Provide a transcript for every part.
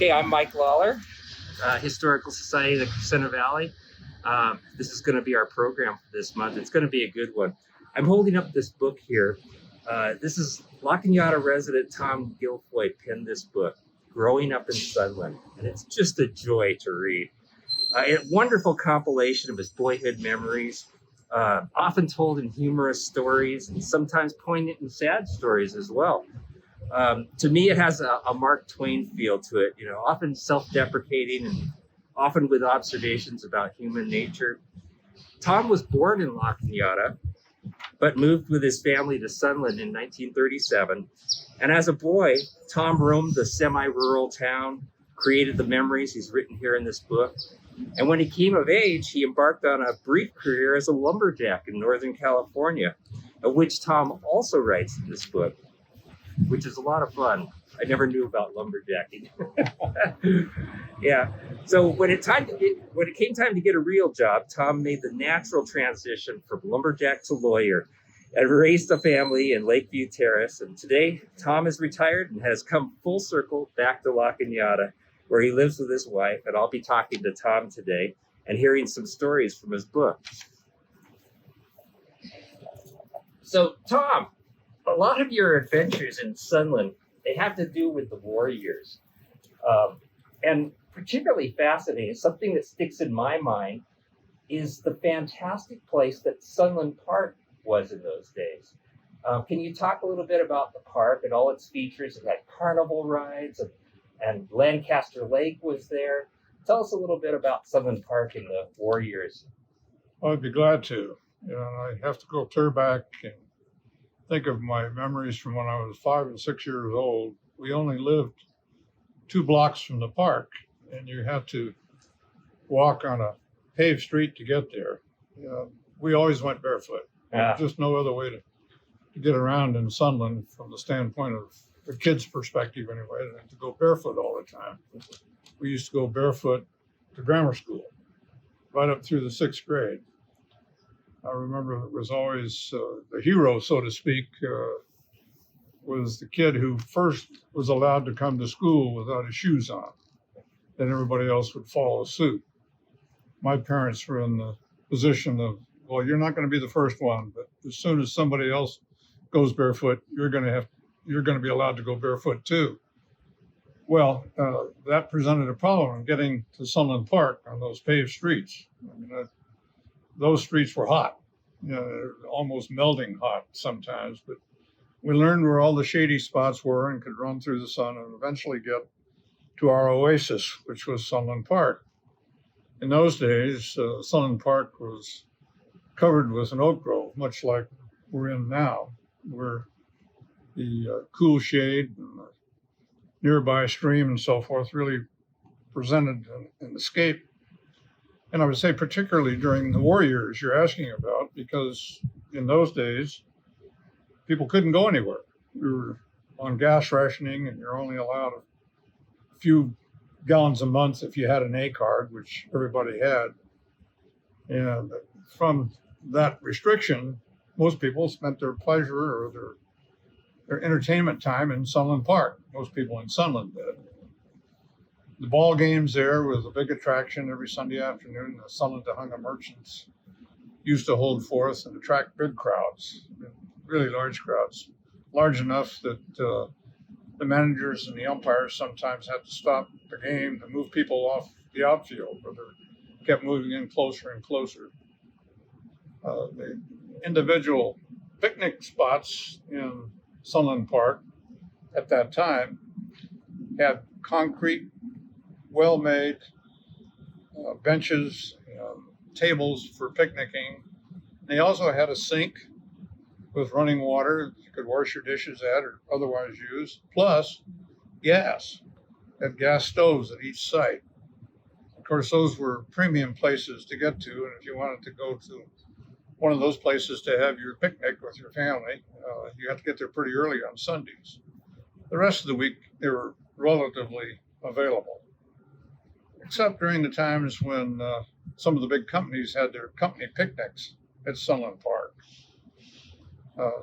Okay, I'm Mike Lawler, Historical Society of the Center Valley. This is going to be our program for this month. It's going to be a good one. I'm holding up this book here. This is La Cañada resident Tom Gilfoy penned this book, Growing Up in Sunland, and it's just a joy to read. A wonderful compilation of his boyhood memories, often told in humorous stories and sometimes poignant and sad stories as well. To me, it has a Mark Twain feel to it, often self-deprecating and often with observations about human nature. Tom was born in La Cañada, but moved with his family to Sunland in 1937. And as a boy, Tom roamed the semi-rural town, created the memories he's written here in this book. And when he came of age, he embarked on a brief career as a lumberjack in Northern California, of which Tom also writes in this book, which is a lot of fun. I never knew about lumberjacking. Yeah. So when it came time to get a real job, Tom made the natural transition from lumberjack to lawyer and raised a family in Lakeview Terrace. And today, Tom is retired and has come full circle back to La Cañada, where he lives with his wife. And I'll be talking to Tom today and hearing some stories from his book. So, Tom, a lot of your adventures in Sunland, they have to do with the war years. And particularly fascinating, something that sticks in my mind is the fantastic place that Sunland Park was in those days. Can you talk a little bit about the park and all its features? It had carnival rides and Lancaster Lake was there. Tell us a little bit about Sunland Park in the war years. I'd be glad to. I have to go clear back and think of my memories from when I was 5 and 6 years old. We only lived 2 blocks from the park, and you had to walk on a paved street to get there. We always went barefoot. Yeah. Just no other way to get around in Sunland from the standpoint of the kids' perspective anyway, than to go barefoot all the time. We used to go barefoot to grammar school, right up through the 6th grade. I remember it was always the hero, so to speak, was the kid who first was allowed to come to school without his shoes on. Then everybody else would follow suit. My parents were in the position of, well, you're not going to be the first one, but as soon as somebody else goes barefoot, you're going to be allowed to go barefoot too. Well, that presented a problem in getting to Sunland Park on those paved streets. Those streets were hot, almost melting hot sometimes, but we learned where all the shady spots were and could run through the sun and eventually get to our oasis, which was Sunland Park. In those days, Sunland Park was covered with an oak grove, much like we're in now, where the cool shade and the nearby stream and so forth really presented an escape. And I would say particularly during the war years you're asking about, because in those days, people couldn't go anywhere. We were on gas rationing and you're only allowed a few gallons a month if you had an A card, which everybody had. And from that restriction, most people spent their pleasure or their entertainment time in Sunland Park. Most people in Sunland did. The ball games there was a big attraction every Sunday afternoon. The Sunland Tahunga merchants used to hold forth and attract big crowds, really large crowds, large enough that the managers and the umpires sometimes had to stop the game to move people off the outfield, where they kept moving in closer and closer. The individual picnic spots in Sunland Park at that time had concrete, well-made benches, tables for picnicking. They also had a sink with running water that you could wash your dishes at or otherwise use, plus gas. Had gas stoves at each site. Of course, those were premium places to get to, and if you wanted to go to one of those places to have your picnic with your family, you had to get there pretty early on Sundays. The rest of the week, they were relatively available, except during the times when some of the big companies had their company picnics at Sunland Park.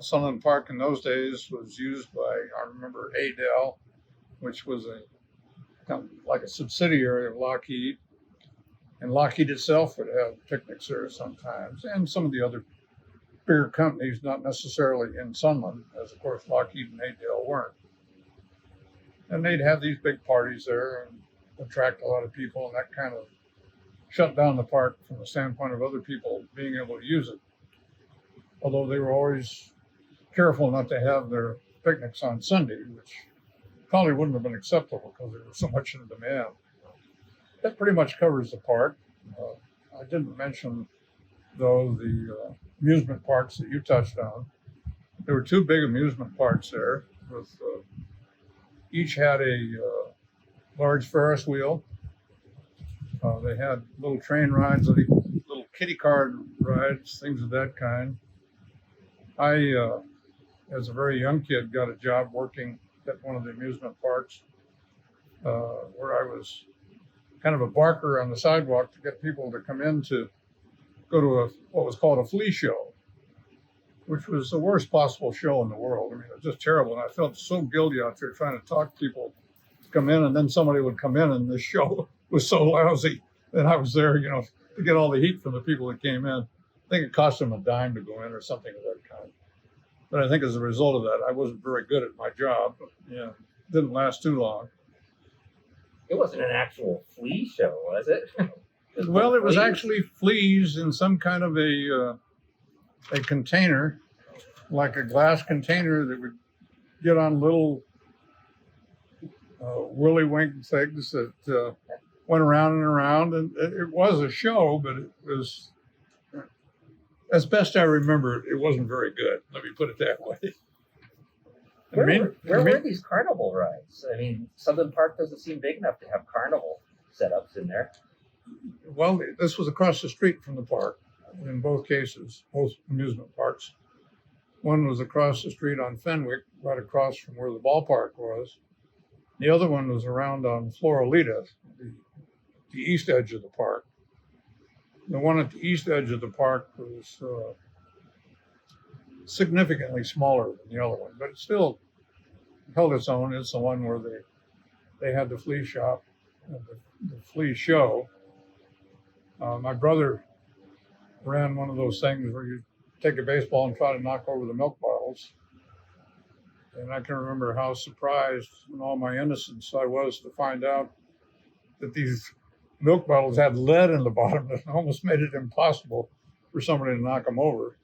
Sunland Park in those days was used by, I remember, Adel, which was a kind of like a subsidiary of Lockheed. And Lockheed itself would have picnics there sometimes, and some of the other bigger companies, not necessarily in Sunland, as of course Lockheed and Adel weren't. And they'd have these big parties there and attract a lot of people, and that kind of shut down the park from the standpoint of other people being able to use it. Although they were always careful not to have their picnics on Sunday, which probably wouldn't have been acceptable because there was so much in demand. That pretty much covers the park. I didn't mention, though, the amusement parks that you touched on. There were two big amusement parks there, with each had a large Ferris wheel. They had little train rides, little kiddie card rides, things of that kind. I, as a very young kid, got a job working at one of the amusement parks where I was kind of a barker on the sidewalk to get people to come in to go to what was called a flea show, which was the worst possible show in the world. I mean, it was just terrible. And I felt so guilty out there trying to talk people to come in, and then somebody would come in and the show was so lousy that I was there, to get all the heat from the people that came in. I think it cost them a dime to go in or something of that kind. But I think as a result of that, I wasn't very good at my job. But, yeah, didn't last too long. It wasn't an actual flea show, was it? Well, it was actually fleas in some kind of a container, like a glass container that would get on little whirly-winged things that went around and around. And it was a show, but it was, as best I remember, it wasn't very good. Let me put it that way. Where were these carnival rides? I mean, Sunland Park doesn't seem big enough to have carnival setups in there. Well, this was across the street from the park in both cases, both amusement parks. One was across the street on Fenwick, right across from where the ballpark was. The other one was around on Floralita, the east edge of the park. The one at the east edge of the park was significantly smaller than the other one, but it still held its own. It's the one where they had the flea shop, the flea show. My brother ran one of those things where you take a baseball and try to knock over the milk bottles. And I can remember how surprised in all my innocence I was to find out that these milk bottles had lead in the bottom that almost made it impossible for somebody to knock them over.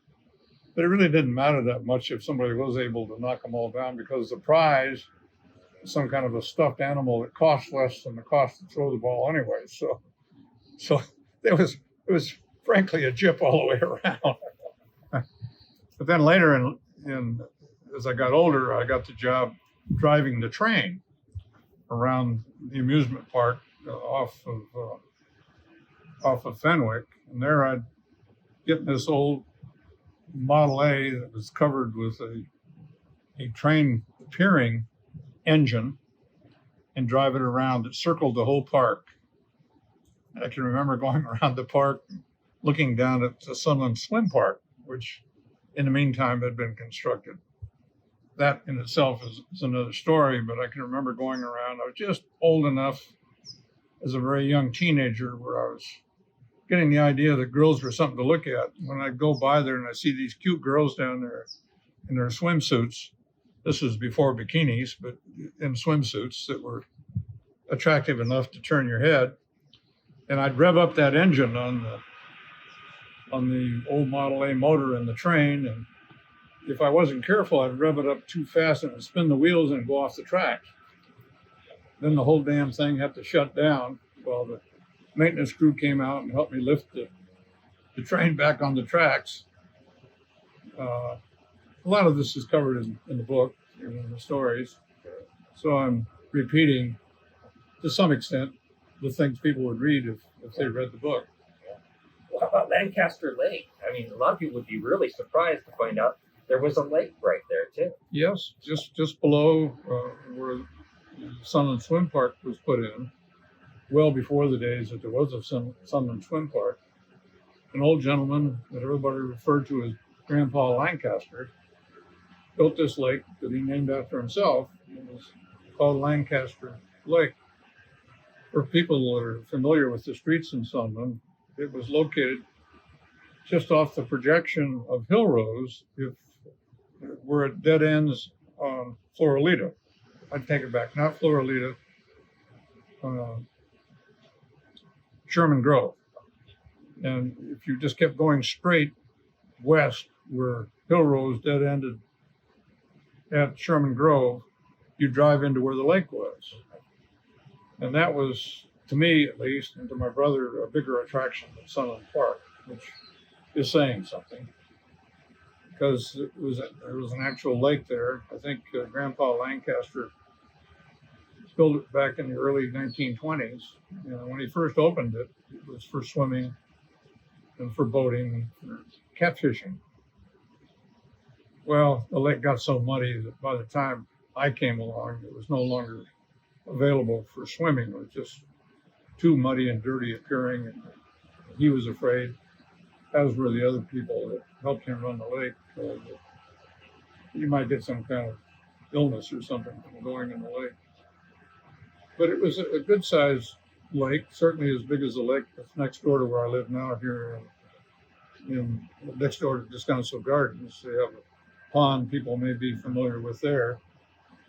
But it really didn't matter that much if somebody was able to knock them all down, because the prize was some kind of a stuffed animal that cost less than the cost to throw the ball anyway. So it was frankly a jip all the way around. But then later as I got older, I got the job driving the train around the amusement park off of Fenwick. And there I'd get in this old Model A that was covered with a train peering engine and drive it around. It circled the whole park. I can remember going around the park, looking down at the Sunland Swim Park, which in the meantime had been constructed. That in itself is another story, but I can remember going around. I was just old enough as a very young teenager where I was getting the idea that girls were something to look at. When I go by there and I see these cute girls down there in their swimsuits, this was before bikinis, but in swimsuits that were attractive enough to turn your head. And I'd rev up that engine on the old Model A motor in the train, and if I wasn't careful, I'd rev it up too fast and it'd spin the wheels and go off the track. Then the whole damn thing had to shut down. Well, the maintenance crew came out and helped me lift the train back on the tracks. A lot of this is covered in the book, in the stories. So I'm repeating, to some extent, the things people would read if they read the book. How about Lancaster Lake? I mean, a lot of people would be really surprised to find out there was a lake right there, too. Yes, just below where the Sunland Swim Park was put in, well before the days that there was a Sunland Swim Park. An old gentleman that everybody referred to as Grandpa Lancaster built this lake that he named after himself. It was called Lancaster Lake. For people that are familiar with the streets in Sunland, it was located just off the projection of Hill Rose. If we're at dead ends on Floralita, I'd take it back, not Floralita, Sherman Grove. And if you just kept going straight west where Hill Rose dead ended at Sherman Grove, you drive into where the lake was. And that was, to me at least, and to my brother, a bigger attraction than Sunland Park, which is saying something. Because there was an actual lake there. I think Grandpa Lancaster built it back in the early 1920s. And when he first opened it, it was for swimming and for boating and for catfishing. Well, the lake got so muddy that by the time I came along, it was no longer available for swimming. It was just too muddy and dirty appearing, and he was afraid, as were the other people that helped him run the lake, that you might get some kind of illness or something from going in the lake. But it was a good-sized lake, certainly as big as the lake that's next door to where I live now here in next door to Descanso Gardens. They have a pond people may be familiar with there.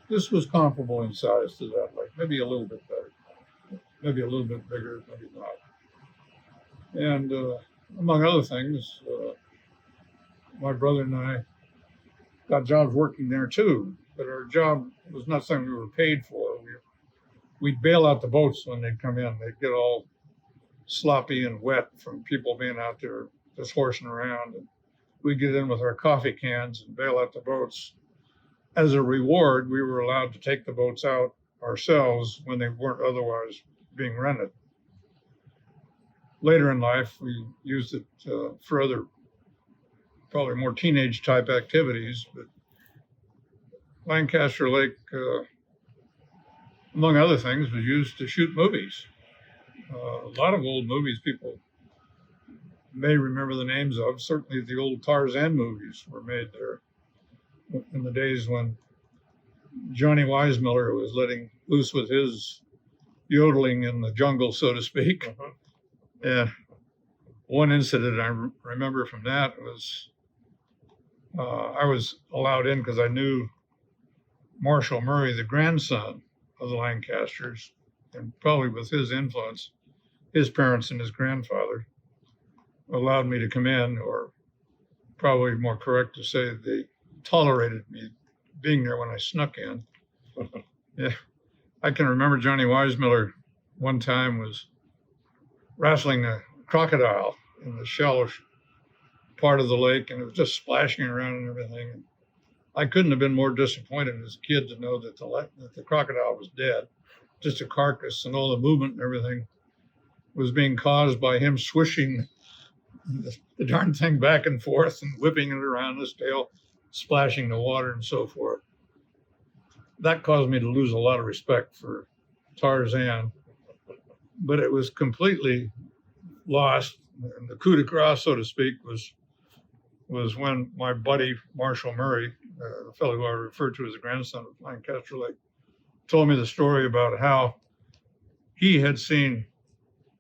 This was comparable in size to that lake, maybe a little bit better, maybe a little bit bigger, maybe not. And among other things, my brother and I got jobs working there too, but our job was not something we were paid for. We'd bail out the boats when they'd come in. They'd get all sloppy and wet from people being out there just horsing around. And we'd get in with our coffee cans and bail out the boats. As a reward, we were allowed to take the boats out ourselves when they weren't otherwise being rented. Later in life, we used it for other, probably more teenage type activities. But Lancaster Lake, among other things, was used to shoot movies. A lot of old movies people may remember the names of. Certainly the old Tarzan movies were made there in the days when Johnny Weissmuller was letting loose with his yodeling in the jungle, so to speak. Yeah. One incident I remember from that was I was allowed in because I knew Marshall Murray, the grandson of the Lancasters, and probably with his influence, his parents and his grandfather allowed me to come in, or probably more correct to say they tolerated me being there when I snuck in. Yeah, I can remember Johnny Weissmuller one time was wrestling a crocodile in the shallow part of the lake, and it was just splashing around and everything. And I couldn't have been more disappointed as a kid to know that the crocodile was dead, just a carcass, and all the movement and everything was being caused by him swishing the darn thing back and forth and whipping it around his tail, splashing the water and so forth. That caused me to lose a lot of respect for Tarzan, but it was completely lost. And the coup de grace, so to speak, was when my buddy Marshall Murray, the fellow who I referred to as the grandson of Lancaster Lake, told me the story about how he had seen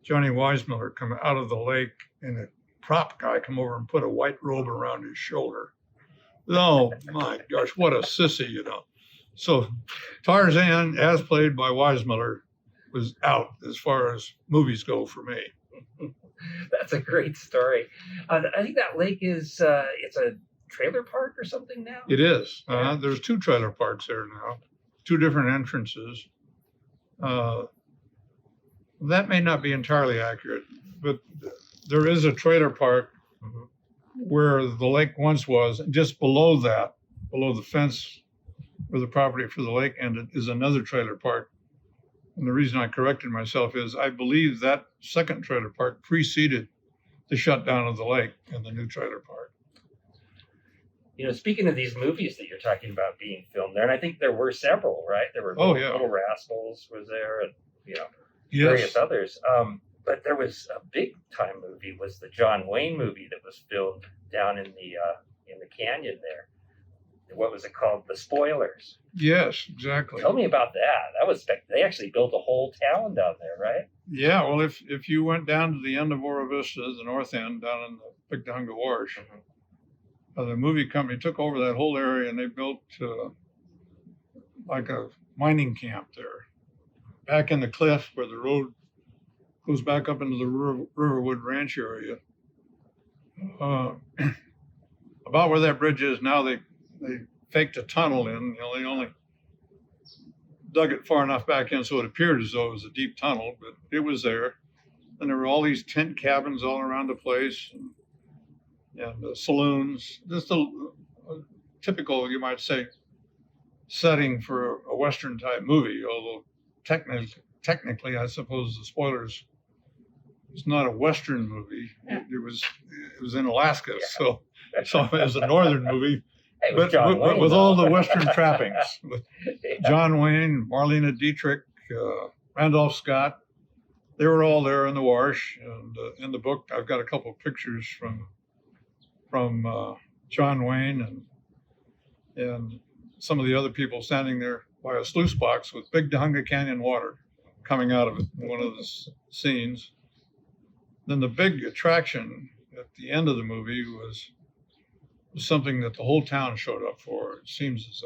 Johnny Weissmuller come out of the lake and a prop guy come over and put a white robe around his shoulder. Oh my gosh, what a sissy, you know. So Tarzan, as played by Weissmuller, was out as far as movies go for me. That's a great story. I think that lake is, it's a trailer park or something now? It is. There's 2 trailer parks there now, 2 different entrances. That may not be entirely accurate, but there is a trailer park where the lake once was. Just below that, below the fence where the property for the lake ended, is another trailer park. And the reason I corrected myself is I believe that second trailer park preceded the shutdown of the lake and the new trailer park. You know, speaking of these movies that you're talking about being filmed there, and I think there were several, right? There were Little Rascals was there, and various others. But there was a big time movie, was the John Wayne movie that was filmed down in the canyon there. what was it called? The Spoilers. Yes, exactly. Tell me about that. That was they actually built a whole town down there, right? Yeah, well, if you went down to the end of Oro Vista, the north end, down in the Big Tonga Wash, the movie company took over that whole area and they built like a mining camp there, back in the cliff where the road goes back up into the Riverwood Ranch area. About where that bridge is now, they faked a tunnel in. They only dug it far enough back in so it appeared as though it was a deep tunnel, but it was there. And there were all these tent cabins all around the place, and saloons. Just a typical, you might say, setting for a Western type movie. Although technically, I suppose The Spoilers is not a Western movie. It was in Alaska, so it was a Northern movie. But with all the Western trappings, with John Wayne, Marlena Dietrich, Randolph Scott, they were all there in the wash. And in the book, I've got a couple of pictures from John Wayne and some of the other people standing there by a sluice box with big Tujunga Canyon water coming out of it in one of the scenes. Then the big attraction at the end of the movie was something that the whole town showed up for. It seems as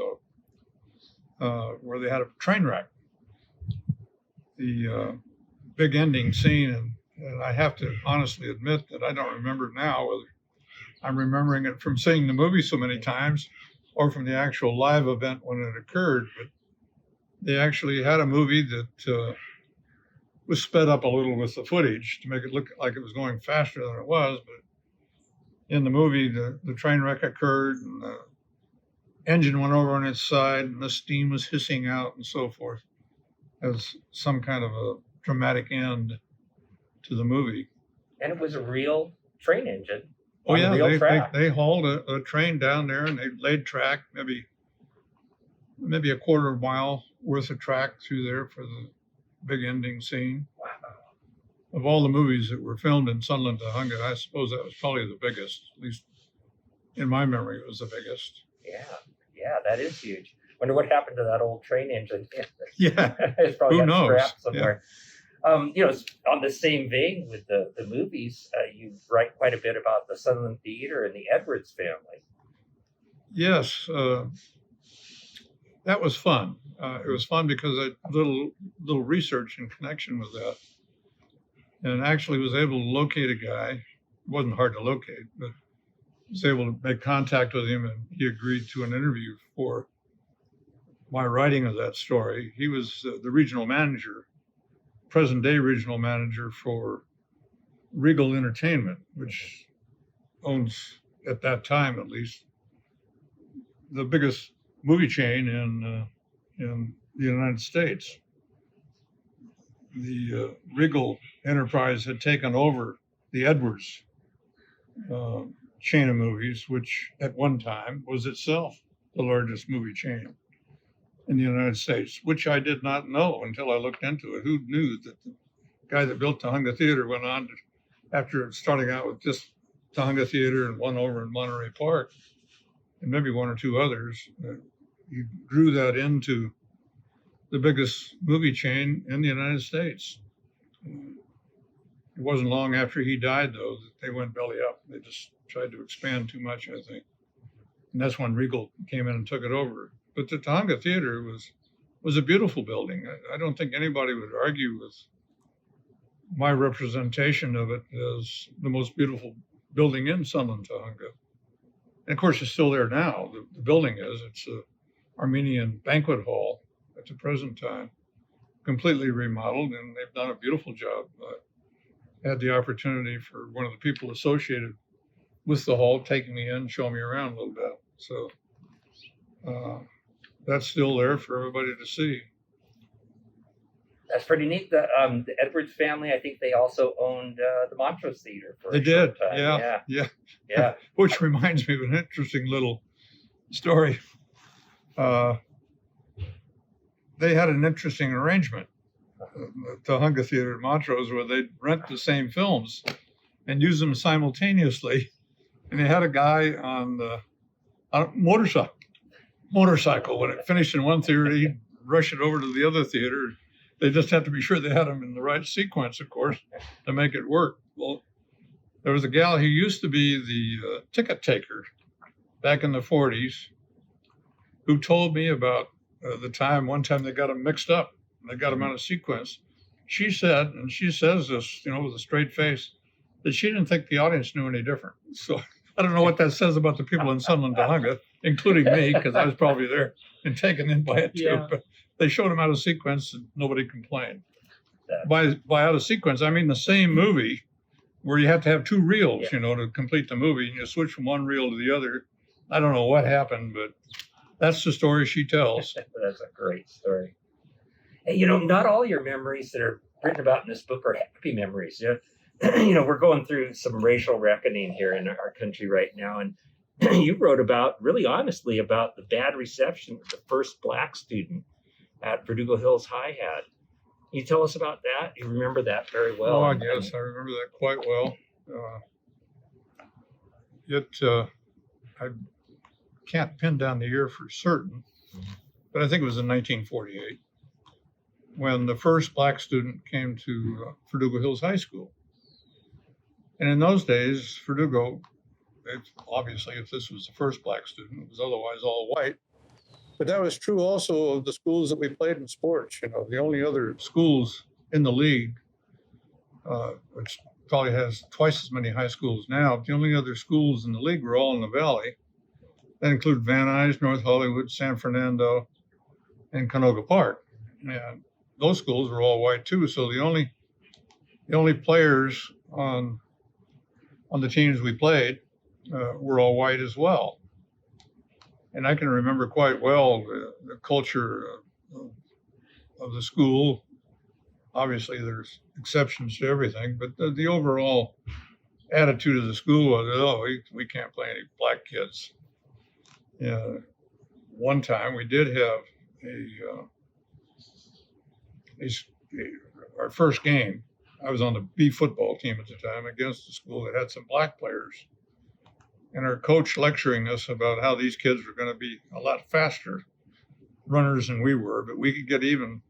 though where they had a train wreck. The big ending scene, and I have to honestly admit that I don't remember now whether I'm remembering it from seeing the movie so many times or from the actual live event when it occurred. But they actually had a movie that was sped up a little with the footage to make it look like it was going faster than it was. But in the movie, the train wreck occurred, and the engine went over on its side, and the steam was hissing out and so forth, as some kind of a dramatic end to the movie. And it was a real train engine. Oh yeah, they hauled a train down there, and they laid track, maybe a quarter of a mile worth of track through there for the big ending scene. Wow. Of all the movies that were filmed in Sunland, Tujunga, I suppose that was probably the biggest. At least in my memory, it was the biggest. Yeah, that is huge. Wonder what happened to that old train engine. Yeah, it's probably who got knows? scrapped somewhere. Yeah. On the same vein with the movies, you write quite a bit about the Sunland Theater and the Edwards family. Yes, that was fun. It was fun because I did a little research in connection with that, and actually was able to locate a guy. It wasn't hard to locate, but was able to make contact with him, and he agreed to an interview for my writing of that story. He was the regional manager, present-day regional manager for Regal Entertainment, which owns, at that time at least, the biggest movie chain in the United States. The Regal enterprise had taken over the Edwards chain of movies, which at one time was itself the largest movie chain in the United States, which I did not know until I looked into it. Who knew that the guy that built Tujunga Theater went on to, after starting out with just Tujunga Theater and one over in Monterey Park, and maybe one or two others, he grew that into the biggest movie chain in the United States. It wasn't long after he died, though, that they went belly up. They just tried to expand too much, I think. And that's when Regal came in and took it over. But the Tujunga Theater was a beautiful building. I don't think anybody would argue with my representation of it as the most beautiful building in Sunland, Tujunga. And of course, it's still there now. The building is. It's an Armenian banquet hall at the present time, completely remodeled, and they've done a beautiful job. I had the opportunity for one of the people associated with the hall taking me in, showing me around a little bit. So that's still there for everybody to see. That's pretty neat. The Edwards family, I think they also owned the Montrose Theater for a short time. Yeah. Which reminds me of an interesting little story. They had an interesting arrangement, the Tujunga Theater at Montrose, where they'd rent the same films and use them simultaneously. And they had a guy on a motorcycle motorcycle. When it finished in one theater, he'd rush it over to the other theater. They just had to be sure they had them in the right sequence, of course, to make it work. Well, there was a gal who used to be the ticket taker back in the 40s who told me about one time they got them mixed up. They got them out of sequence. She said, and she says this, with a straight face, that she didn't think the audience knew any different. So I don't know what that says about the people in Sunland, Dahlonega, including me, because I was probably there and taken in by it too. Yeah. But they showed them out of sequence and nobody complained. By out of sequence, I mean the same movie where you have to have two reels, to complete the movie, and you switch from one reel to the other. I don't know what happened, but that's the story she tells. That's a great story. And, not all your memories that are written about in this book are happy memories. We're going through some racial reckoning here in our country right now. And you wrote really honestly about the bad reception the first Black student at Verdugo Hills High had. Can you tell us about that? You remember that very well. Oh, yes, I remember that quite well. I can't pin down the year for certain, but I think it was in 1948 when the first Black student came to Verdugo Hills High School. And in those days, Verdugo, obviously, if this was the first Black student, it was otherwise all white. But that was true also of the schools that we played in sports. The only other schools in the league, which probably has twice as many high schools now, the only other schools in the league were all in the Valley. That include Van Nuys, North Hollywood, San Fernando, and Canoga Park. And those schools were all white too. So the only players on the teams we played were all white as well. And I can remember quite well the culture of the school. Obviously, there's exceptions to everything, but the overall attitude of the school was, we can't play any Black kids. One time we did have our first game. I was on the B football team at the time against a school that had some Black players. And our coach lecturing us about how these kids were going to be a lot faster runners than we were, but we could get even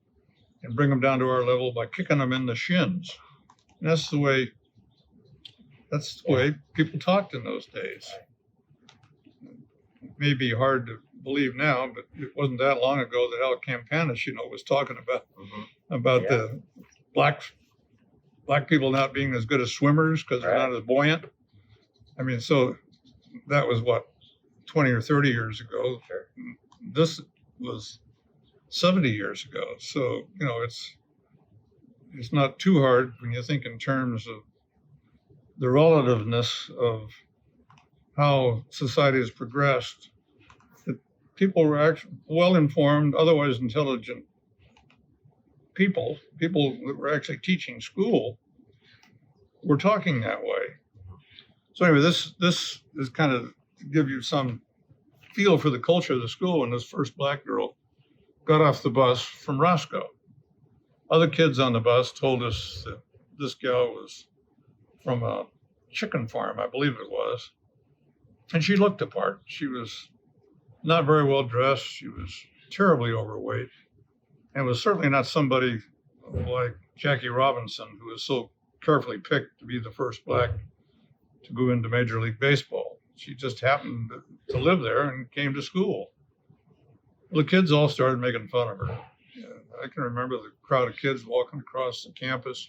and bring them down to our level by kicking them in the shins. And that's the way people talked in those days. It may be hard to believe now, but it wasn't that long ago that Al Campanis, was talking about the black people not being as good as swimmers because they're not as buoyant. I mean, so that was 20 or 30 years ago. Sure. This was 70 years ago. So, it's not too hard when you think in terms of the relativeness of how society has progressed. That people were actually well-informed, otherwise intelligent people that were actually teaching school were talking that way. So anyway, this is kind of to give you some feel for the culture of the school when this first Black girl got off the bus from Roscoe. Other kids on the bus told us that this gal was from a chicken farm, I believe it was. And she looked the part. She was not very well dressed. She was terribly overweight and was certainly not somebody like Jackie Robinson, who was so carefully picked to be the first Black to go into Major League Baseball. She just happened to live there and came to school. The kids all started making fun of her. I can remember the crowd of kids walking across the campus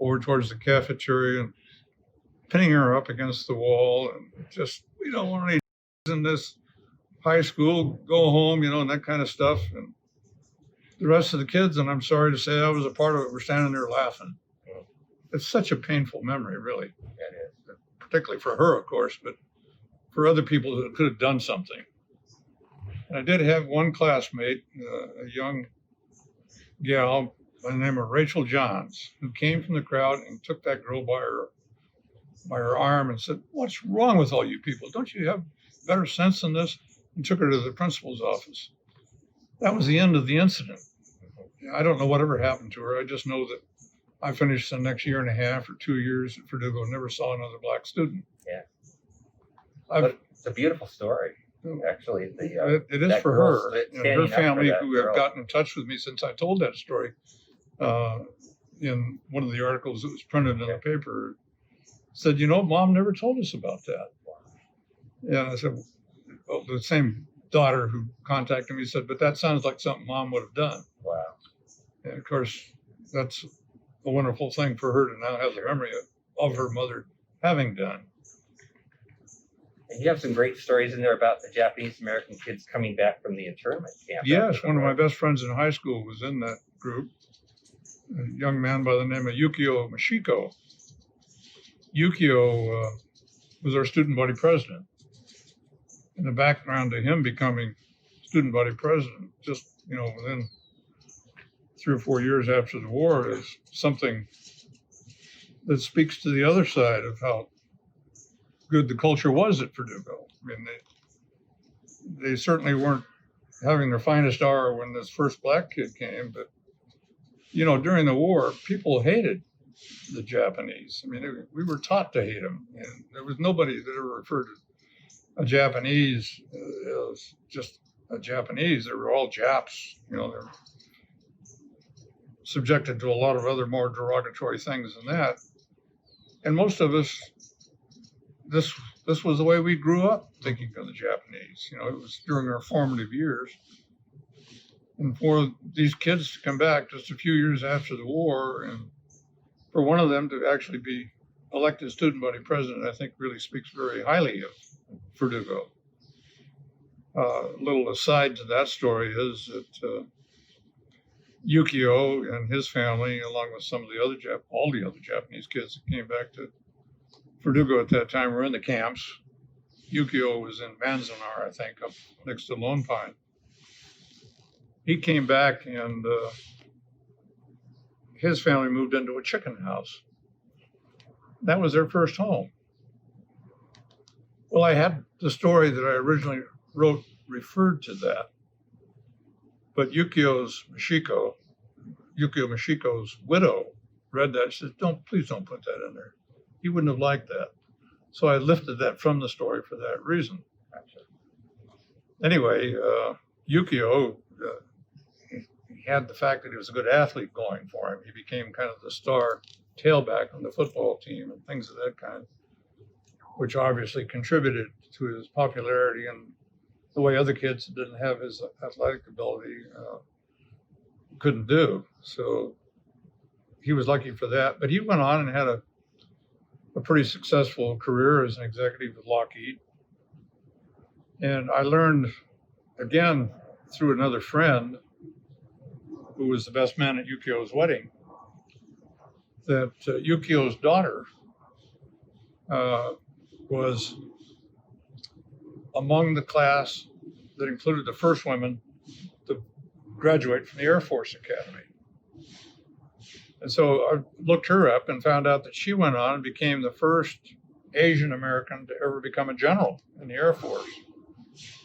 over towards the cafeteria and pinning her up against the wall and just, we don't want any in this high school, go home, and that kind of stuff. And the rest of the kids, and I'm sorry to say I was a part of it, were standing there laughing. It's such a painful memory, really. It is. Particularly for her, of course, but for other people who could have done something. And I did have one classmate, a young gal by the name of Rachel Johns, who came from the crowd and took that girl by her arm and said, "What's wrong with all you people? Don't you have better sense than this?" And took her to the principal's office. That was the end of the incident. I don't know whatever happened to her. I just know that I finished the next year and a half or 2 years at Verdugo and never saw another Black student. Yeah. But it's a beautiful story. Actually, It is that for girl her and standing her up for family, that who girl. have gotten in touch with me since I told that story. In one of the articles that was printed in the paper, said, Mom never told us about that. And I said, well, the same daughter who contacted me said, but that sounds like something Mom would have done. Wow. And of course, that's a wonderful thing for her to now have the memory of her mother having done. And you have some great stories in there about the Japanese American kids coming back from the internment camp. Yes, one of my best friends in high school was in that group, a young man by the name of Yukio Mashiko. Yukio was our student body president. And the background to him becoming student body president, just, within 3 or 4 years after the war, is something that speaks to the other side of how good the culture was at Verdugo. I mean, they certainly weren't having their finest hour when this first black kid came, but, during the war, people hated the Japanese. I mean, we were taught to hate them, and there was nobody that ever referred to a Japanese as just a Japanese. They were all Japs. They're subjected to a lot of other more derogatory things than that. And most of us, this was the way we grew up thinking of the Japanese. It was during our formative years. And for these kids to come back just a few years after the war, and for one of them to actually be elected student body president, I think really speaks very highly of Verdugo. A little aside to that story is that Yukio and his family, along with some of the other all the other Japanese kids that came back to Verdugo at that time, were in the camps. Yukio was in Manzanar, I think, up next to Lone Pine. He came back, and his family moved into a chicken house. That was their first home. Well, I had the story that I originally wrote referred to that, but Yukio Mashiko's widow read that. She said, please don't put that in there. He wouldn't have liked that. So I lifted that from the story for that reason. Anyway, Yukio had the fact that he was a good athlete going for him. He became kind of the star tailback on the football team and things of that kind, which obviously contributed to his popularity and the way other kids that didn't have his athletic ability couldn't do. So he was lucky for that. But he went on and had a pretty successful career as an executive with Lockheed. And I learned, again, through another friend who was the best man at Yukio's wedding, that Yukio's daughter was among the class that included the first women to graduate from the Air Force Academy. And so I looked her up and found out that she went on and became the first Asian American to ever become a general in the Air Force.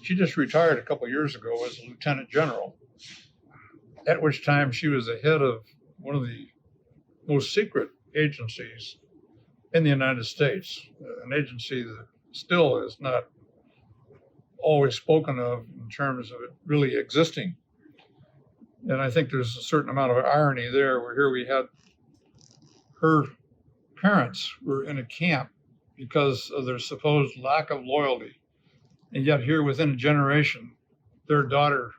She just retired a couple of years ago as a lieutenant general, at which time she was the head of one of the most secret agencies in the United States, an agency that still is not always spoken of in terms of it really existing. And I think there's a certain amount of irony there, where here we had her parents were in a camp because of their supposed lack of loyalty. And yet here within a generation, their daughter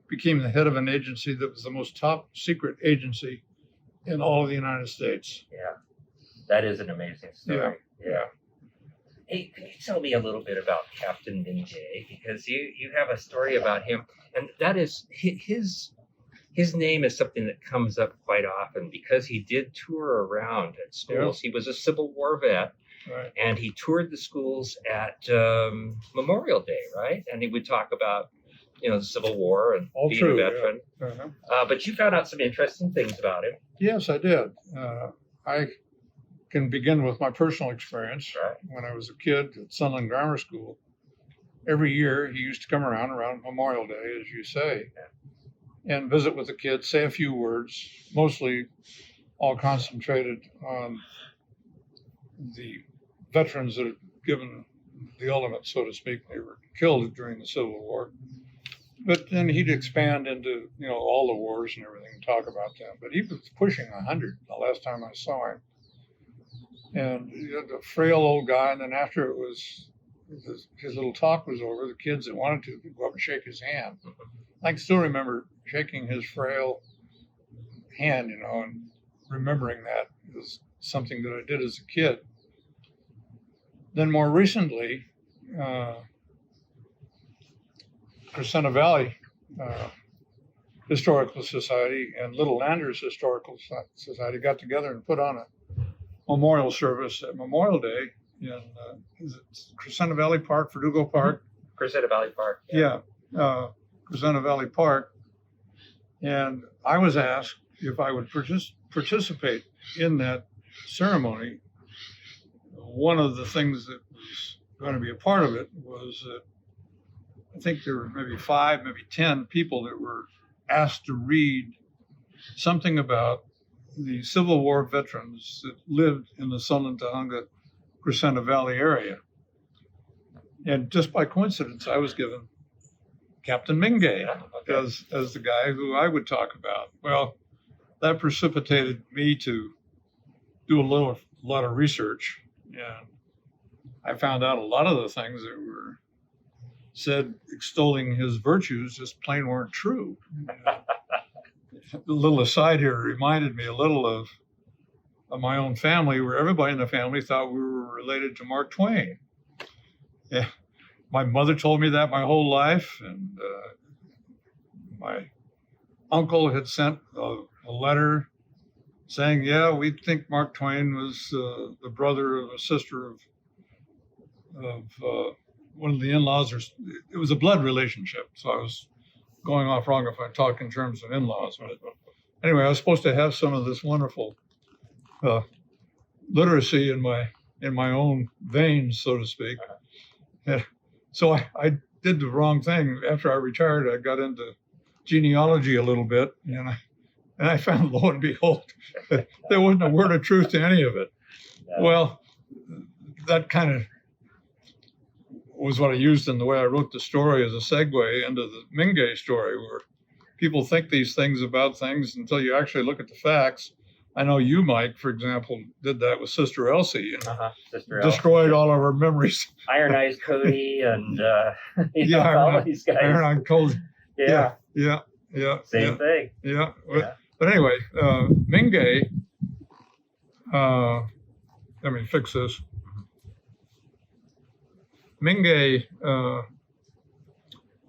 became the head of an agency that was the most top secret agency in all of the United States. Yeah, that is an amazing story. Yeah. Hey, can you tell me a little bit about Captain Minjay? Because you have a story about him, and that is his name is something that comes up quite often because he did tour around at schools. Yeah. He was a Civil War vet, right, and he toured the schools at Memorial Day, right? And he would talk about, the Civil War and all being a veteran. Yeah. Uh-huh. But you found out some interesting things about him. Yes, I did. I can begin with my personal experience. Right. When I was a kid at Sunland Grammar School, every year he used to come around Memorial Day, as you say, and visit with the kids, say a few words, mostly all concentrated on the veterans that had given the ultimate, so to speak. They were killed during the Civil War. But then he'd expand into, all the wars and everything and talk about them. But he was pushing 100 the last time I saw him. And he was a frail old guy. And then after his little talk was over, the kids that wanted to could go up and shake his hand. I can still remember shaking his frail hand, and remembering that was something that I did as a kid. Then more recently, Crescenta Valley Historical Society and Little Landers Historical Society got together and put on a memorial service at Memorial Day in is it Crescenta Valley Park, Verdugo Park? Crescenta Valley Park. Yeah, Crescenta Valley Park. And I was asked if I would participate in that ceremony. One of the things that was going to be a part of it was that I think there were maybe 5, maybe 10 people that were asked to read something about the Civil War veterans that lived in the Sunland, Crescenta Valley area. And just by coincidence, I was given Captain Mingay as the guy who I would talk about. Well, that precipitated me to do a lot of research, and I found out a lot of the things that were said extolling his virtues just plain weren't true. The little aside here reminded me a little of my own family, where everybody in the family thought we were related to Mark Twain. Yeah, my mother told me that my whole life, and my uncle had sent a letter saying, "Yeah, we think Mark Twain was the brother of a sister of one of the in-laws," or it was a blood relationship. So I was going off wrong if I talk in terms of in-laws. But anyway, I was supposed to have some of this wonderful literacy in my own veins, so to speak. So I did the wrong thing. After I retired, I got into genealogy a little bit, and I found, lo and behold, there wasn't a word of truth to any of it. Yeah. Well, that kind of was what I used in the way I wrote the story as a segue into the Mingay story, where people think these things about things until you actually look at the facts. I know you, Mike, for example, did that with Sister Elsie and destroyed all of our memories. Iron Eyes Cody and all these guys. Iron Eyes Cody. Yeah. Same thing. Yeah. But anyway, Mingay, let me fix this. Mingay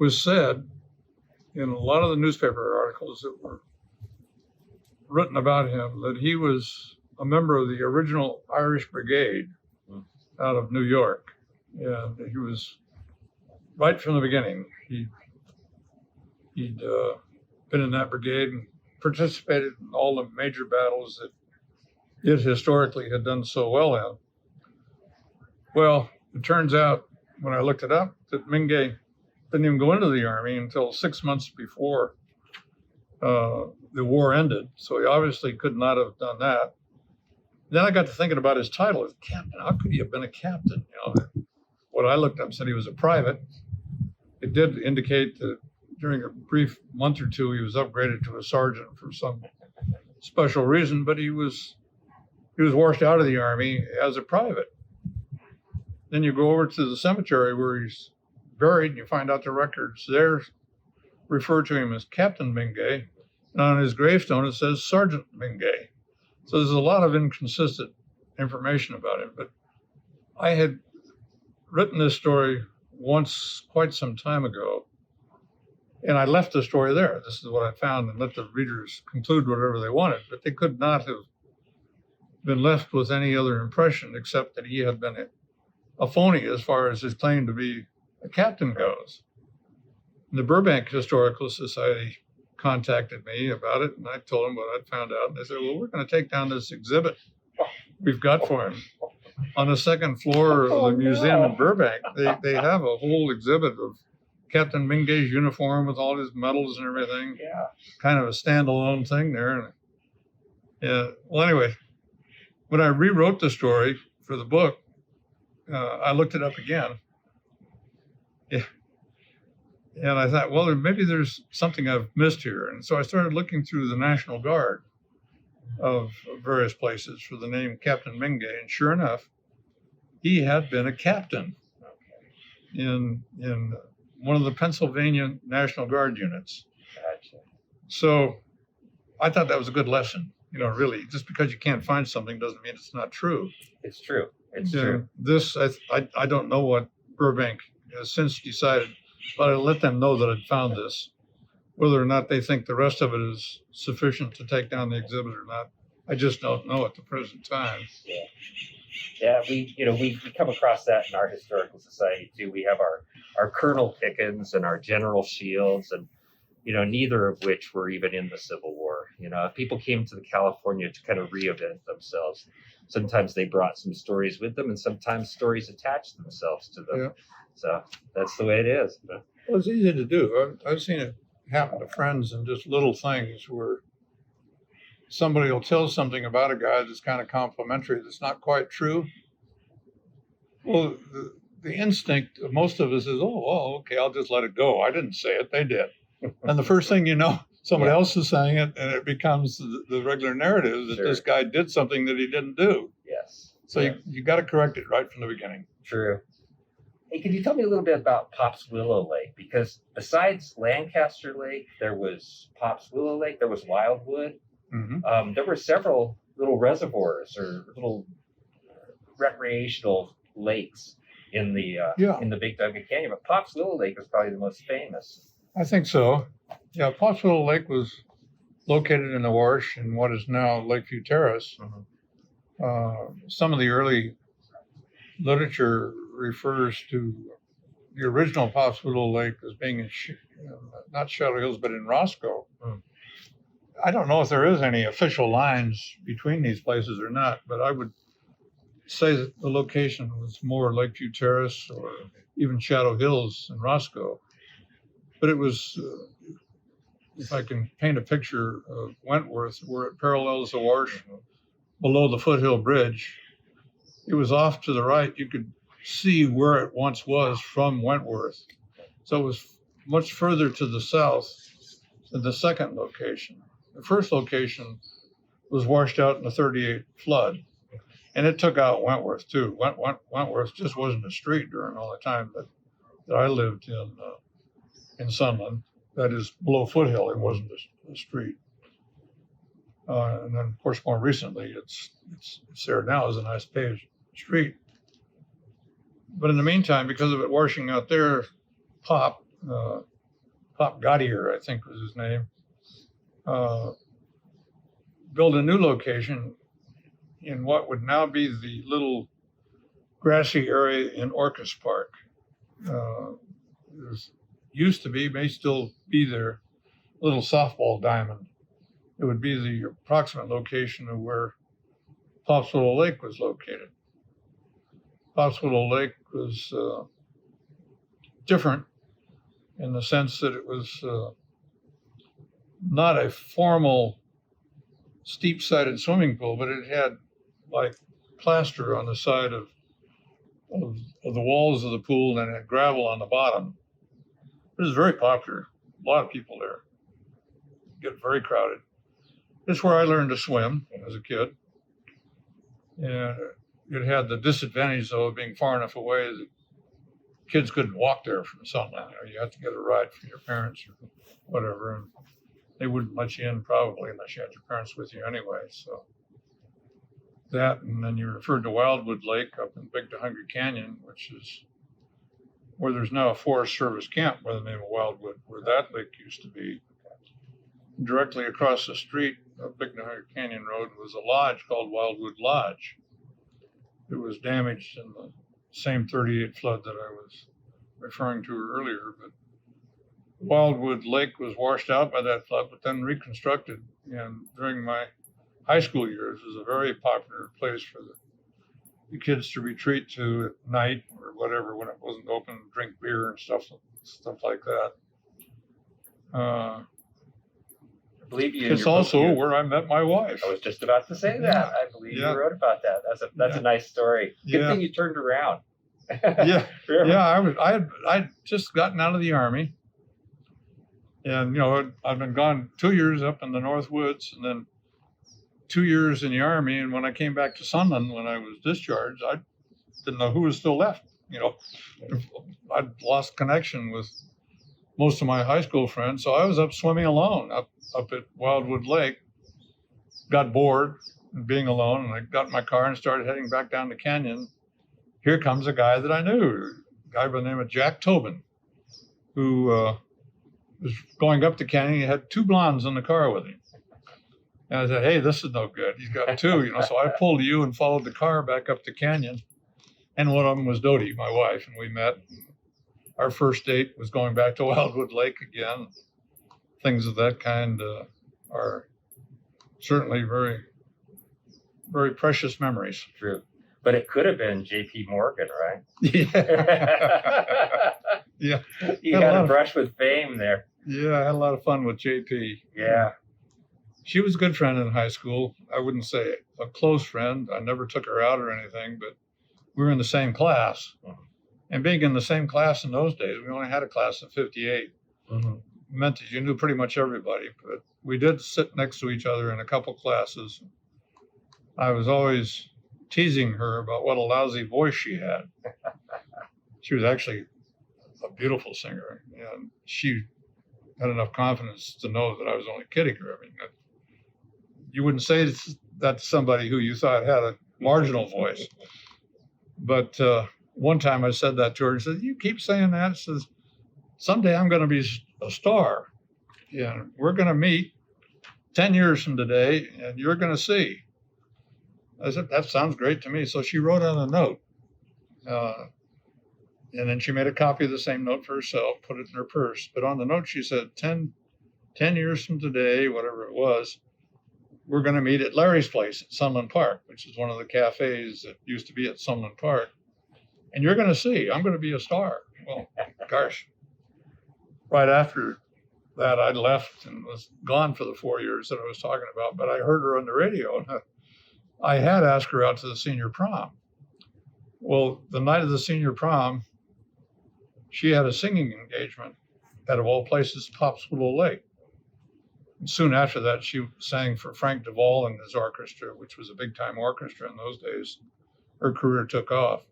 was said in a lot of the newspaper articles that were written about him that he was a member of the original Irish Brigade out of New York. And he was, right from the beginning, he'd been in that brigade and participated in all the major battles that it historically had done so well in. Well, it turns out, when I looked it up, that Mingay didn't even go into the Army until 6 months before the war ended. So he obviously could not have done that. Then I got to thinking about his title as captain. How could he have been a captain? What I looked up said he was a private. It did indicate that during a brief month or two, he was upgraded to a sergeant for some special reason, but he was washed out of the Army as a private. Then you go over to the cemetery where he's buried, and you find out the records there refer to him as Captain Mingay, and on his gravestone it says Sergeant Mingay. So there's a lot of inconsistent information about him. But I had written this story once quite some time ago, and I left the story there. This is what I found, and let the readers conclude whatever they wanted. But they could not have been left with any other impression except that he had been a phony as far as his claim to be a captain goes. And the Burbank Historical Society contacted me about it, and I told them what I'd found out. And they said, "Well, we're going to take down this exhibit we've got for him." On the second floor of the museum in Burbank, they have a whole exhibit of Captain Mingay's uniform with all his medals and everything. Yeah. Kind of a standalone thing there. Well, anyway, when I rewrote the story for the book, I looked it up again. And I thought, well, maybe there's something I've missed here. And so I started looking through the National Guard of various places for the name Captain Mingay. And sure enough, he had been a captain in one of the Pennsylvania National Guard units. Gotcha. So I thought that was a good lesson. You know, really, just because you can't find something doesn't mean it's not true. It's true. It's Yeah, true. this, I don't know what Burbank has since decided, but I let them know that I'd found this. Whether or not they think the rest of it is sufficient to take down the exhibit or not, I just don't know at the present time. Yeah, we come across that in our historical society too. We have our Colonel Pickens and our General Shields, and neither of which were even in the Civil War. People came to California to kind of reinvent themselves. Sometimes they brought some stories with them, and sometimes stories attached themselves to them. Yeah. So that's the way it is. Well, it's easy to do. I've seen it happen to friends and just little things where somebody will tell something about a guy that's kind of complimentary that's not quite true. Well, the instinct of most of us is, oh, okay, I'll just let it go. I didn't say it, they did. And the first thing you know, somebody else is saying it, and it becomes the regular narrative that this guy did something that he didn't do. Yes. So you got to correct it right from the beginning. True. Hey, can you tell me a little bit about Pops Willow Lake? Because besides Lancaster Lake, there was Pops Willow Lake, there was Wildwood. Mm-hmm. There were several little reservoirs or little recreational lakes in the Big Duncan Canyon, but Pops Willow Lake was probably the most famous. I think so. Yeah, Pops Willow Lake was located in the Wash in what is now Lakeview Terrace. Mm-hmm. Some of the early literature refers to the original Pops Willow Lake as being in not Shadow Hills, but in Roscoe. Mm. I don't know if there is any official lines between these places or not, but I would say that the location was more Lakeview Terrace or even Shadow Hills in Roscoe. But it was, if I can paint a picture of Wentworth, where it parallels the Wash below the Foothill Bridge, it was off to the right. You could see where it once was from Wentworth. So it was much further to the south than the second location. The first location was washed out in the 38 flood, and it took out Wentworth too. Wentworth just wasn't a street during all the time that I lived in Sunland. That is below Foothill, it wasn't a street. And then, of course, more recently, it's there now as a nice paved street. But in the meantime, because of it washing out there, Pop Gottier, I think was his name, built a new location in what would now be the little grassy area in Orcas Park. There's used to be, may still be there, a little softball diamond. It would be the approximate location of where Pops Willow Lake was located. Pops Willow Lake was different in the sense that it was not a formal steep-sided swimming pool, but it had like plaster on the side of the walls of the pool, and it had gravel on the bottom. It was very popular. A lot of people there. Get very crowded. It's where I learned to swim as a kid. And it had the disadvantage, though, of being far enough away that kids couldn't walk there from Sunland. You had to get a ride from your parents or whatever, and they wouldn't let you in probably unless you had your parents with you anyway. So that, and then you referred to Wildwood Lake up in Big Hungry Canyon, which is where there's now a Forest Service camp by the name of Wildwood, where that lake used to be. Directly across the street of Big Hungry Canyon Road was a lodge called Wildwood Lodge. It was damaged in the same 38 flood that I was referring to earlier, but Wildwood Lake was washed out by that flood, but then reconstructed. And during my high school years, it was a very popular place for the kids to retreat to at night or whatever when it wasn't open, drink beer and stuff like that. I believe you. It's also where I met my wife. I was just about to say that. I believe you wrote about that. That's a nice story. Good thing you turned around. Yeah, Really? yeah. I'd just gotten out of the Army, and I'd been gone 2 years up in the North Woods, and then 2 years in the Army. And when I came back to Sunland, when I was discharged, I didn't know who was still left. I'd lost connection with most of my high school friends, so I was up swimming alone up at Wildwood Lake. Got bored being alone, and I got in my car and started heading back down the canyon. Here comes a guy that I knew, a guy by the name of Jack Tobin, who was going up the canyon. He had two blondes in the car with him. And I said, hey, this is no good. He's got two, So I pulled you and followed the car back up the canyon. And one of them was Dodie, my wife, and we met. Our first date was going back to Wildwood Lake again. Things of that kind are certainly very, very precious memories. True. But it could have been J.P. Morgan, right? Yeah. Yeah. You had a brush with fame there. Yeah, I had a lot of fun with JP. Yeah. She was a good friend in high school. I wouldn't say a close friend. I never took her out or anything, but we were in the same class. Mm-hmm. And being in the same class in those days, we only had a class of 58. Mm-hmm. Meant that you knew pretty much everybody, but we did sit next to each other in a couple classes. I was always teasing her about what a lousy voice she had. She was actually a beautiful singer, and she had enough confidence to know that I was only kidding her. I mean, you wouldn't say that to somebody who you thought had a marginal voice. But one time I said that to her and said, you keep saying that. She says, someday I'm going to be a star. Yeah, we're going to meet 10 years from today, and you're going to see. I said, that sounds great to me. So she wrote on a note. And then she made a copy of the same note for herself, put it in her purse. But on the note, she said, 10 years from today, whatever it was, we're going to meet at Larry's place at Sunland Park, which is one of the cafes that used to be at Sunland Park. And you're going to see, I'm going to be a star. Well, gosh. Right after that, I left and was gone for the 4 years that I was talking about. But I heard her on the radio. And I had asked her out to the senior prom. Well, the night of the senior prom, she had a singing engagement at, of all places, Popsicle Lake. And soon after that, she sang for Frank Duvall and his orchestra, which was a big-time orchestra in those days. Her career took off.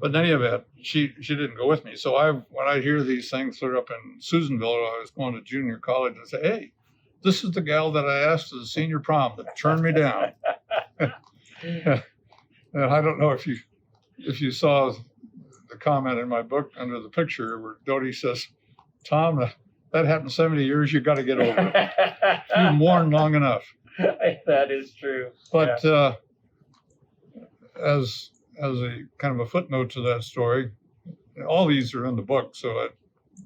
But in any event, she didn't go with me. So when I hear these things that are up in Susanville, I was going to junior college, and say, hey, this is the gal that I asked to the senior prom that turned me down. And I don't know if you saw the comment in my book under the picture where Dodie says, Tom, that happened 70 years, you got to get over it. You mourned long enough. That is true. But as a kind of a footnote to that story, all these are in the book, so I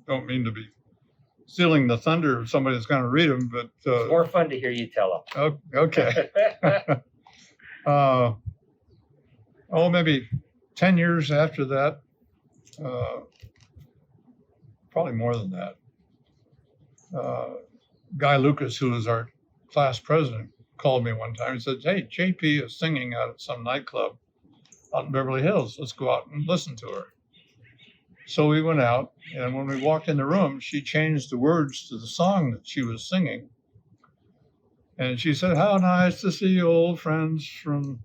don't mean to be stealing the thunder of somebody that's going to read them, but it's more fun to hear you tell them. Okay. Maybe 10 years after that, probably more than that. Guy Lucas, who was our class president, called me one time and said, hey, JP is singing out at some nightclub out in Beverly Hills. Let's go out and listen to her. So we went out, and when we walked in the room, she changed the words to the song that she was singing. And she said, how nice to see old friends from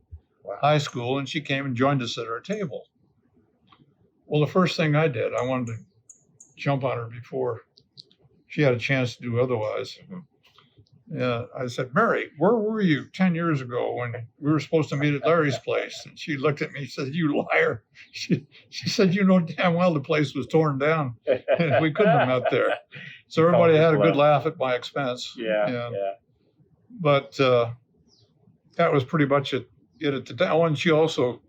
high school. And she came and joined us at our table. Well, the first thing I did, I wanted to jump on her before she had a chance to do otherwise. Yeah, I said, Mary, where were you 10 years ago when we were supposed to meet at Larry's place? And she looked at me and said, you liar. She said, you know damn well the place was torn down. We couldn't have met there. So everybody had a good laugh at my expense. Yeah. But that was pretty much it at the time. And she also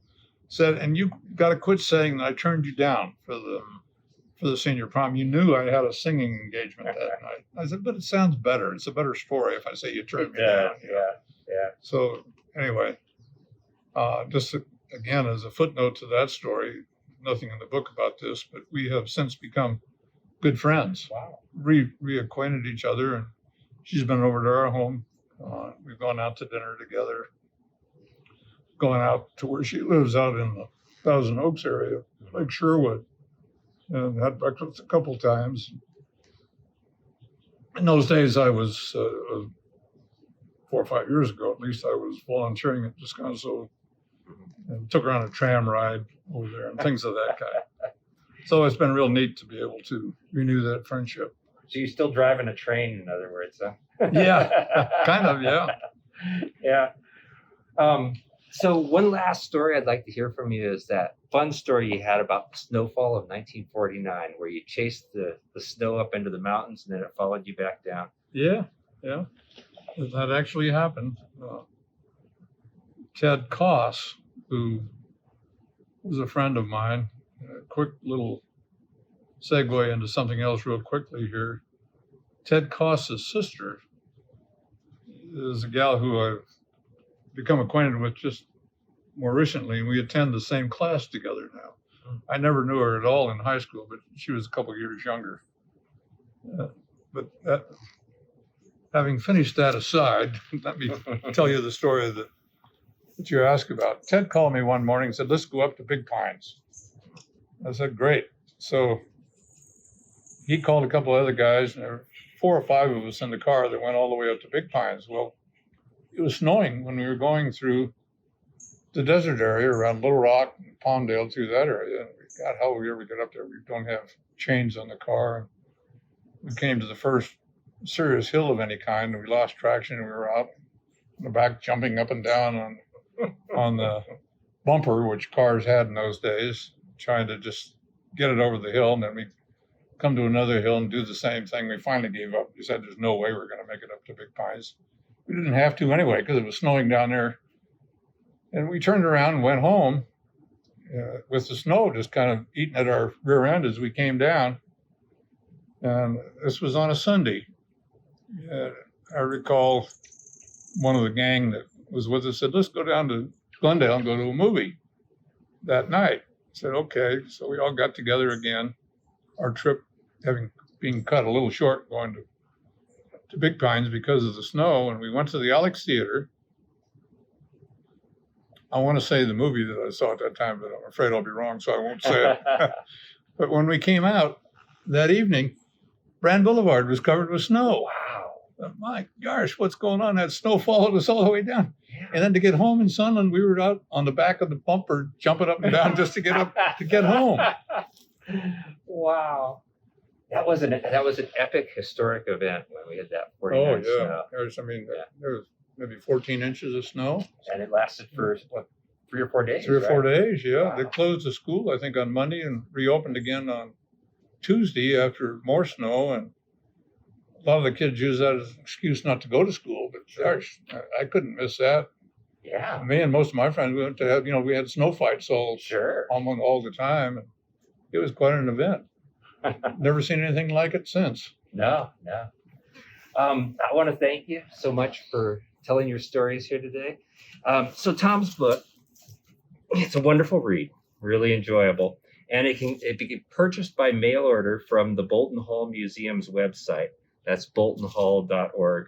said, and you got to quit saying that I turned you down for the senior prom. You knew I had a singing engagement that night. I said, but it sounds better. It's a better story if I say you turned me down. Yeah. So anyway, just again, as a footnote to that story, nothing in the book about this, but we have since become good friends. Wow. Reacquainted each other, and she's been over to our home. We've gone out to dinner together, going out to where she lives out in the Thousand Oaks area. Lake Sherwood, and had breakfast a couple times. In those days, I was 4 or 5 years ago, at least, I was volunteering at Descanso and took her on a tram ride over there and things of that kind. So it's been real neat to be able to renew that friendship. So you're still driving a train, in other words, huh? Yeah, kind of, yeah. Yeah. So one last story I'd like to hear from you is that fun story you had about the snowfall of 1949, where you chased the snow up into the mountains and then it followed you back down. Yeah. That actually happened. Ted Koss, who was a friend of mine, a quick little segue into something else real quickly here. Ted Koss's sister is a gal who I've become acquainted with just more recently, and we attend the same class together now. I never knew her at all in high school, but she was a couple years younger. Having finished that aside, let me tell you the story that you asked about. Ted called me one morning and said, let's go up to Big Pines. I said, great. So he called a couple other guys, and there were 4 or 5 of us in the car that went all the way up to Big Pines. Well, it was snowing when we were going through the desert area around Little Rock and Palmdale, through that area. And God, how we ever get up there? We don't have chains on the car. We came to the first serious hill of any kind, and we lost traction, and we were out in the back jumping up and down on the bumper, which cars had in those days, trying to just get it over the hill. And then we come to another hill and do the same thing. We finally gave up. We said there's no way we're going to make it up to Big Pines. We didn't have to anyway because it was snowing down there. And we turned around and went home with the snow just kind of eating at our rear end as we came down. And this was on a Sunday. I recall one of the gang that was with us said, let's go down to Glendale and go to a movie that night. I said, okay. So we all got together again. Our trip having been cut a little short going to Big Pines because of the snow. And we went to the Alex Theater. I want to say the movie that I saw at that time, but I'm afraid I'll be wrong, so I won't say it. But when we came out that evening, Brand Boulevard was covered with snow. Wow. My gosh, what's going on? That snow followed us all the way down. Yeah. And then to get home in Sunland, we were out on the back of the bumper, jumping up and down just to get home. Wow. That was an epic historic event when we had that 49 snow. There was maybe 14 inches of snow. And it lasted for, what, 3 or 4 days? 3 or 4 days, yeah. Wow. They closed the school, I think, on Monday and reopened again on Tuesday after more snow. And a lot of the kids use that as an excuse not to go to school. But gosh, I couldn't miss that. Yeah. Me and most of my friends, we went to have, we had snow fights almost all the time. And it was quite an event. Never seen anything like it since. No. I want to thank you so much for telling your stories here today. So Tom's book, it's a wonderful read, really enjoyable. And it can be purchased by mail order from the Bolton Hall Museum's website. That's boltonhall.org.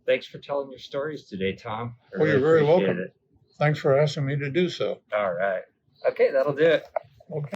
Thanks for telling your stories today, Tom. Well, you're very welcome. Thanks for asking me to do so. All right. Okay, that'll do it. Okay.